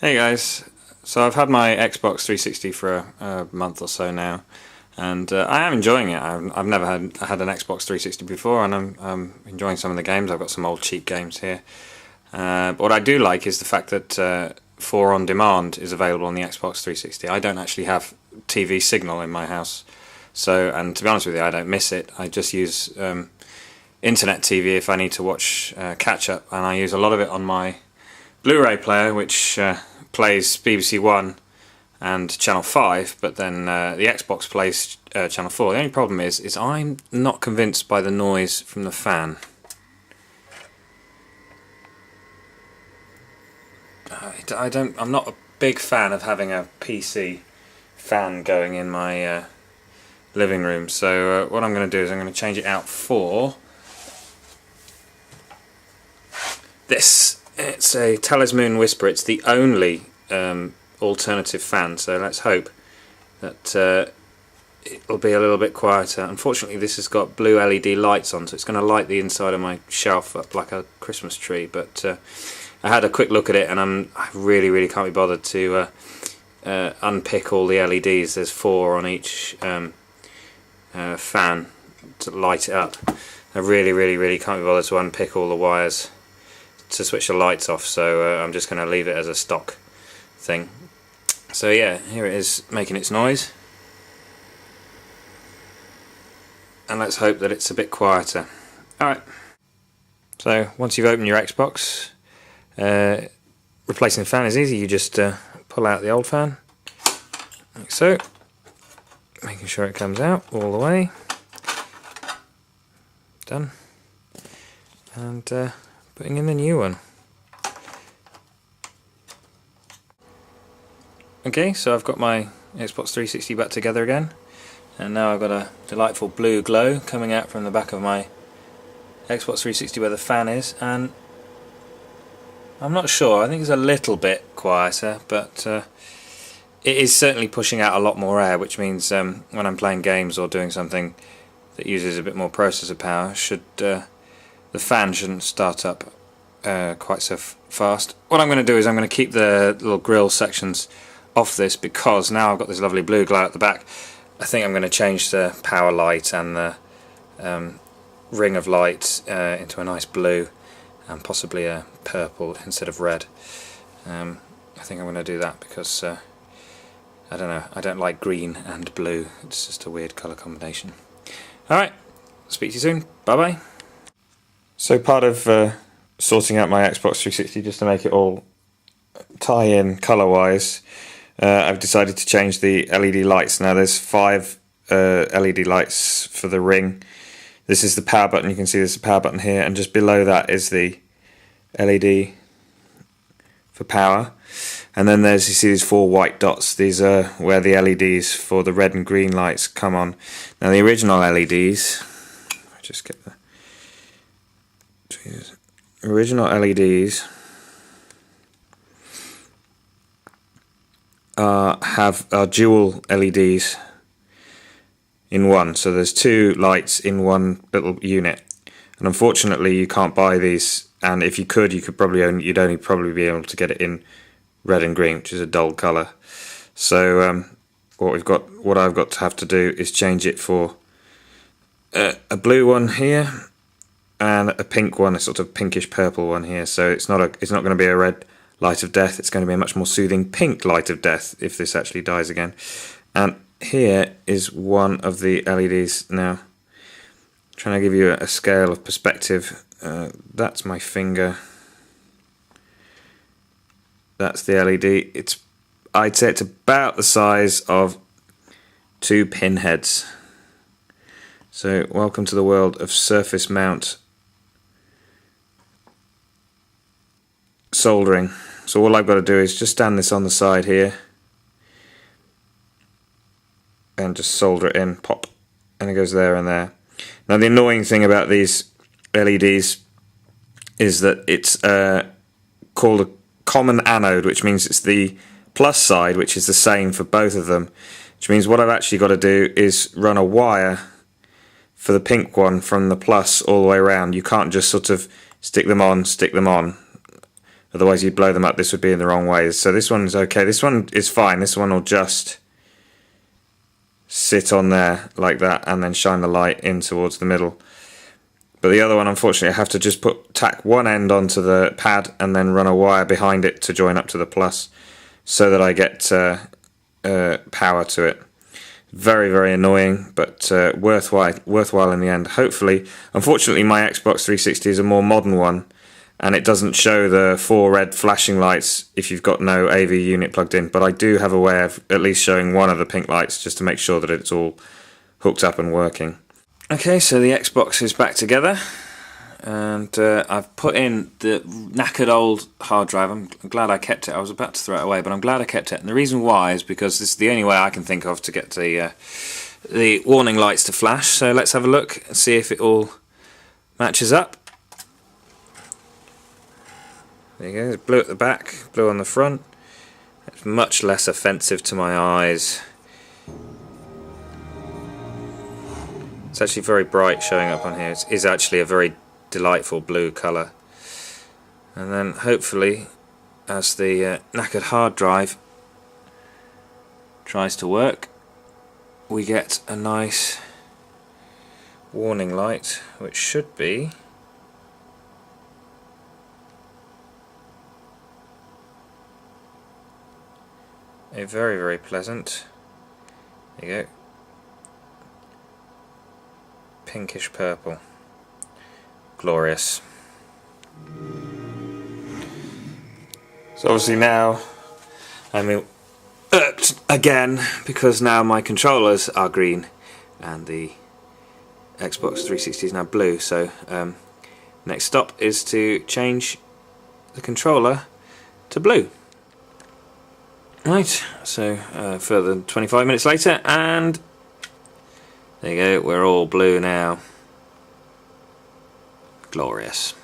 Hey guys, so I've had my Xbox 360 for a month or so now, and I am enjoying it. I've never had an Xbox 360 before, and I'm enjoying some of the games. I've got some old cheap games here. But what I do like is the fact that 4 on demand is available on the Xbox 360. I don't actually have TV signal in my house, and to be honest with you, I don't miss it. I just use internet TV if I need to watch catch up, and I use a lot of it on my Blu-ray player, which plays BBC One and Channel 5, but then the Xbox plays Channel 4. The only problem is I'm not convinced by the noise from the fan. I'm not a big fan of having a PC fan going in my living room, so what I'm going to do is I'm going to change it out for this. It's a Talisman Whisper. It's the only alternative fan, so let's hope that it'll be a little bit quieter. Unfortunately, this has got blue LED lights on, so it's going to light the inside of my shelf up like a Christmas tree. But I had a quick look at it, and I really can't be bothered to unpick all the LEDs. There's 4 on each fan to light it up. I really can't be bothered to unpick all the wires to switch the lights off, so I'm just going to leave it as a stock thing. So yeah, here it is making its noise, and let's hope that it's a bit quieter. Alright, so once you've opened your Xbox, replacing the fan is easy. You just pull out the old fan, like so, making sure it comes out all the way. Done. And putting in the new one. Okay, so I've got my Xbox 360 back together again, and now I've got a delightful blue glow coming out from the back of my Xbox 360 where the fan is, and I'm not sure, I think it's a little bit quieter, but it is certainly pushing out a lot more air, which means when I'm playing games or doing something that uses a bit more processor power, the fan shouldn't start up quite so fast. What I'm going to do is I'm going to keep the little grill sections off this, because now I've got this lovely blue glow at the back. I think I'm going to change the power light and the ring of light into a nice blue, and possibly a purple instead of red. I think I'm going to do that because I don't know, I don't like green and blue. It's just a weird colour combination. Alright, speak to you soon. Bye bye. So part of sorting out my Xbox 360 just to make it all tie in colour wise, I've decided to change the LED lights. Now there's 5 LED lights for the ring. This is the power button. You can see there's a power button here, and just below that is the LED for power. And then you see these 4 white dots. These are where the LEDs for the red and green lights come on. Now the original LEDs, just get the original LEDs are dual LEDs in one, so there's 2 lights in one little unit, and unfortunately you can't buy these, and if you could, you'd only probably be able to get it in red and green, which is a dull colour. So what I've got to have to do is change it for a blue one here and a pink one, a sort of pinkish purple one here. So it's not going to be a red light of death. It's going to be a much more soothing pink light of death if this actually dies again. And here is one of the LEDs. Now, trying to give you a scale of perspective. That's my finger. That's the LED. I'd say it's about the size of 2 pinheads. So welcome to the world of surface mount soldering. So all I've got to do is just stand this on the side here and just solder it in, pop, and it goes there and there. Now the annoying thing about these LEDs is that it's called a common anode, which means it's the plus side which is the same for both of them, which means what I've actually got to do is run a wire for the pink one from the plus all the way around. You can't just sort of stick them on, Otherwise you'd blow them up, this would be in the wrong ways. So this one's okay, this one is fine, this one will just sit on there like that and then shine the light in towards the middle. But the other one, unfortunately, I have to just tack one end onto the pad and then run a wire behind it to join up to the plus, so that I get power to it. Very, very annoying, but worthwhile in the end, hopefully. Unfortunately, my Xbox 360 is a more modern one, and it doesn't show the 4 red flashing lights if you've got no AV unit plugged in, but I do have a way of at least showing one of the pink lights just to make sure that it's all hooked up and working. Okay, so the Xbox is back together, and I've put in the knackered old hard drive. I'm glad I kept it. I was about to throw it away, but I'm glad I kept it, and the reason why is because this is the only way I can think of to get the warning lights to flash. So let's have a look and see if it all matches up. There you go, there's blue at the back, blue on the front. It's much less offensive to my eyes. It's actually very bright showing up on here. It is actually a very delightful blue colour. And then hopefully, as the knackered hard drive tries to work, we get a nice warning light, which should be a very, very pleasant, there you go, pinkish purple. Glorious. So obviously now I'm irked again because now my controllers are green and the Xbox 360 is now blue, so next stop is to change the controller to blue. Right, so further than 25 minutes later, and there you go, we're all blue now. Glorious.